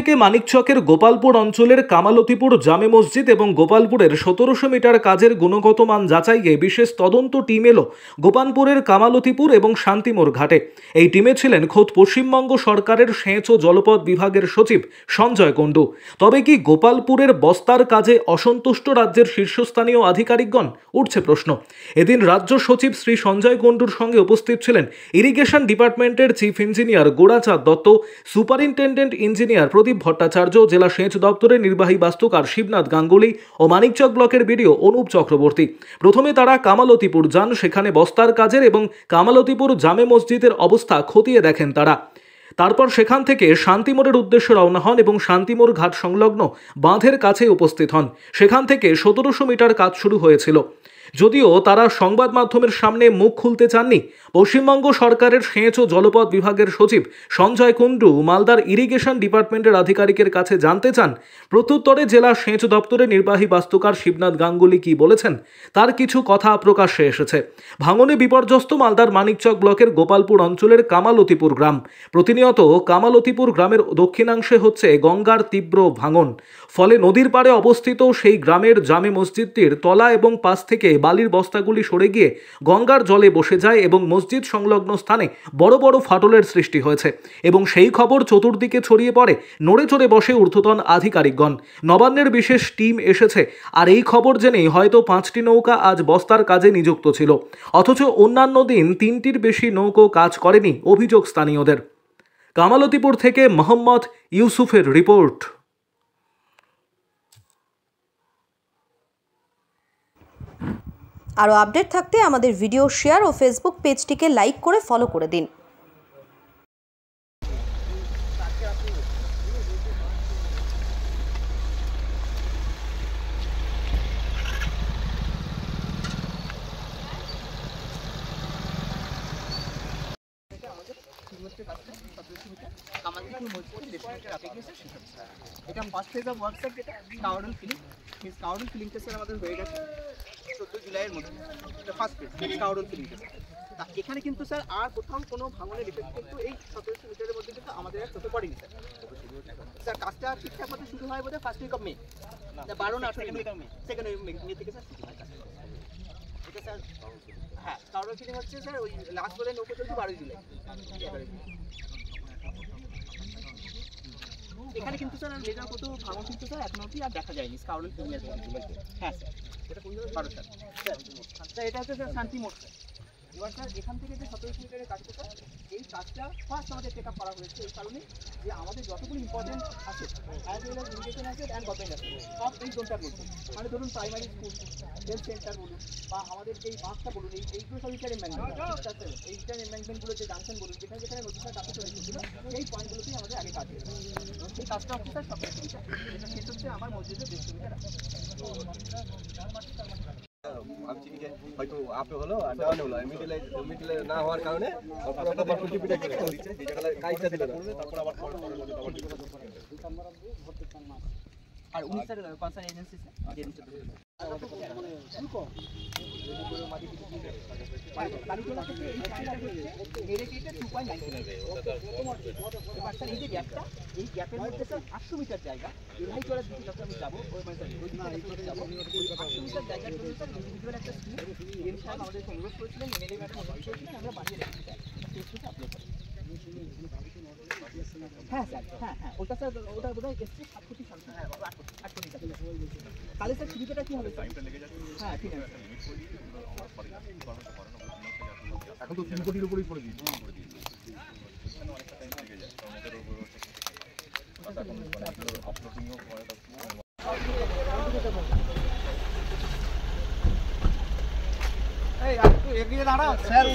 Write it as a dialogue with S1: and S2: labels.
S1: থেকে মানিকচকের গোপালপুর অঞ্চলের কামালতিপুর জামে মসজিদ এবং গোপালপুরের 1700 মিটার কাজের গুণগত মান যাচাইয়ে বিশেষ তদন্ত টিম এলো গোপালপুরের কামালতিপুর এবং শান্তিমোড় ঘাটে। এই টিমে ছিলেন খোদ পশ্চিমবঙ্গ সরকারের সেচ ও জলপথ বিভাগের সচিব সঞ্জয় কুণ্ডু। তবে কি গোপালপুরের বস্তার কাজে অসন্তুষ্ট রাজ্যের শীর্ষস্থানীয় আধিকারিকগণ? উঠছে প্রশ্ন। এদিন রাজ্য সচিব শ্রী সঞ্জয় কুণ্ডুর সঙ্গে উপস্থিত ছিলেন ইরিগেশন ডিপার্টমেন্টের chief engineer Gorachand Dutta, superintendent engineer Pradip Bhattacharya, জেলা সেচ দপ্তরের নির্বাহী বাস্তুকার শিবনাথ গাঙ্গুলি ও মানিকচক ব্লকের বিডিও অনুপ চক্রবর্তী। প্রথমে তারা কামালতিপুর যান, সেখানে বস্তার কাজের এবং কামালতিপুর জামে মসজিদের অবস্থা খতিয়ে দেখেন তারা। তারপর সেখান থেকে শান্তিমোড়ের উদ্দেশ্যে রওনা হন এবং শান্তিমোড় ঘাট সংলগ্ন বাঁধের কাছে উপস্থিত হন। সেখান থেকে 1700 মিটার কাজ শুরু হয়েছিল। যদিও তারা সংবাদ মাধ্যমের সামনে মুখ খুলতে চাননি, পশ্চিমবঙ্গ সরকারের সেচ ও জলপথ বিভাগের সচিব সঞ্জয় কুণ্ডু মালদার ইরিগেশন ডিপার্টমেন্টের আধিকারিকের কাছে জানতে চান। প্রত্যুত্তরে জেলা সেচ দপ্তরের নির্বাহী বাস্তুকার শিবনাথ গাঙ্গুলি কি বলেছেন তার কিছু কথা প্রকাশ্যে এসেছে। ভাঙনে বিপর্যস্ত মালদার মানিকচক ব্লকের গোপালপুর অঞ্চলের কামালতিপুর গ্রাম। প্রতিনিয়ত কামালতিপুর গ্রামের দক্ষিণাংশে হচ্ছে গঙ্গার তীব্র ভাঙন। ফলে নদীর পাড়ে অবস্থিত সেই গ্রামের জামে মসজিদটির তলা এবং পাশ থেকে বালির বস্তাগুলি সরে গিয়ে গঙ্গার জলে বসে যায় এবং মসজিদ সংলগ্ন স্থানে বড় বড় ফাটলের সৃষ্টি হয়েছে এবং সেই খবর চতুর্দিকে ছড়িয়ে পড়ে। নড়ে চড়ে বসে ঊর্ধ্বতন আধিকারিকগণ। নবান্নের বিশেষ টিম এসেছে, আর এই খবর জেনেই হয়তো 5টি নৌকা আজ বস্তার কাজে নিযুক্ত ছিল, অথচ অন্যান্য দিন 3টির বেশি নৌকো কাজ করেনি, অভিযোগ স্থানীয়দের। কামালতিপুর থেকে মোহাম্মদ ইউসুফের রিপোর্ট।
S2: আরও আপডেট থাকতে আমাদের ভিডিও শেয়ার ও ফেসবুক পেজটিকে লাইক করে ফলো করে দিন।
S3: এটা first phase of work sir, যেটা কাউডল ফিলিং কাউডল ফিলিংটা স্যার আমাদের হয়ে গেছে 14 জুলাইয়ের মধ্যে। এটা ফার্স্ট ফেজ কাউডল ফিলিংটা। তা এখানে কিন্তু স্যার আর কোথাও কোনো ভাঙনের ইফেক্ট কিন্তু এই 1700 মিটারের মধ্যে কিন্তু আমাদের আর চোখে পড়েনি স্যার। স্যার কাজটা ঠিকঠাক মতো শুরু হয় বোধহয় ফার্স্ট উইক অফ মে, 12 না second week of May, second week May থেকে স্যার শুরু হয় কাজ। এটা স্যার হ্যাঁ কাউডল ফিলিং হচ্ছে স্যার ওই লাস্ট বলে নৌকো চলছে 12 জুলাই। এখানে কিন্তু স্যার মেজর কত ভাঙন কিন্তু স্যার এখনো অবধি আর দেখা যায়নি কাউডল ফিলিংয়ের মধ্যে। হ্যাঁ স্যার এটা কোন জায়গায় 12 স্যার এটা হচ্ছে স্যার শান্তিমোড় স্যার। এবার স্যার এখান থেকে যে 1700 মিটারের কাজটা স্যার এই কাজটা ফার্স্ট আমাদের চেক আপ করা হয়েছে এই কারণে যে আমাদের যতগুলো ইম্পর্টেন্ট আছে অ্যাজ ওয়েল অ্যাজ ইরিগেশন আছে অ্যান্ড গভর্নমেন্ট আছে সব এই জোনটা বলছে। মানে ধরুন প্রাইমারি স্কুল, হেলথ সেন্টার বলুন বা আমাদের এই বাসটা বলুন, এইগুলো সব ইটার এম্বাঙ্কমেন্ট, এই ইটার এম্বাঙ্কমেন্টগুলো যে জাংশন বলুন, যেখানে যেখানে নদীটা কাছে চলে এসেছিল সেই পয়েন্টগুলোতেই আমাদের আগে কাজ হয়েছে। সেই কাজটা হচ্ছে স্যার 1700 মিটার। এটা শেষ হচ্ছে আমার মসজিদের 150 মিটার আছে।
S4: ভাবছি যে হয়তো আপে হলো আর ডাউনে হলো, মিডলে না হওয়ার কারণে কাজটা দিল তারপর আবার
S3: আর উনি স্যার কনসার্ন এজেন্সি স্যার যে নিচে এই যে গ্যাপটা, এই গ্যাপের মধ্যে স্যার 800 মিটার জায়গা এভাই চলার দিকে যখন আমি যাবো ওই মানে যাবো 800 মিটার জায়গার জন্য স্যার ইন্ডিভিজুয়াল একটা স্কিম এম সাহেব আমাদের অনুরোধ করেছিলেন, এমএলএ ম্যাডাম অনুরোধ করেছিলেন, আমরা বানিয়ে রেখেছি স্যার ফেসবুকে আপলোড করি। হ্যাঁ স্যার হ্যাঁ হ্যাঁ ওটা স্যার ওটা বোধহয় এসছে 7 কোটি সামনে। হ্যাঁ 8 কোটি টাকা। তাহলে স্যার সুবিধাটা কি হবে? হ্যাঁ ঠিক আছে
S4: এখন তো 3 কোটির উপরেই করে দিয়েছে।
S3: এই একটু এগিয়ে দাঁড়াও স্যার।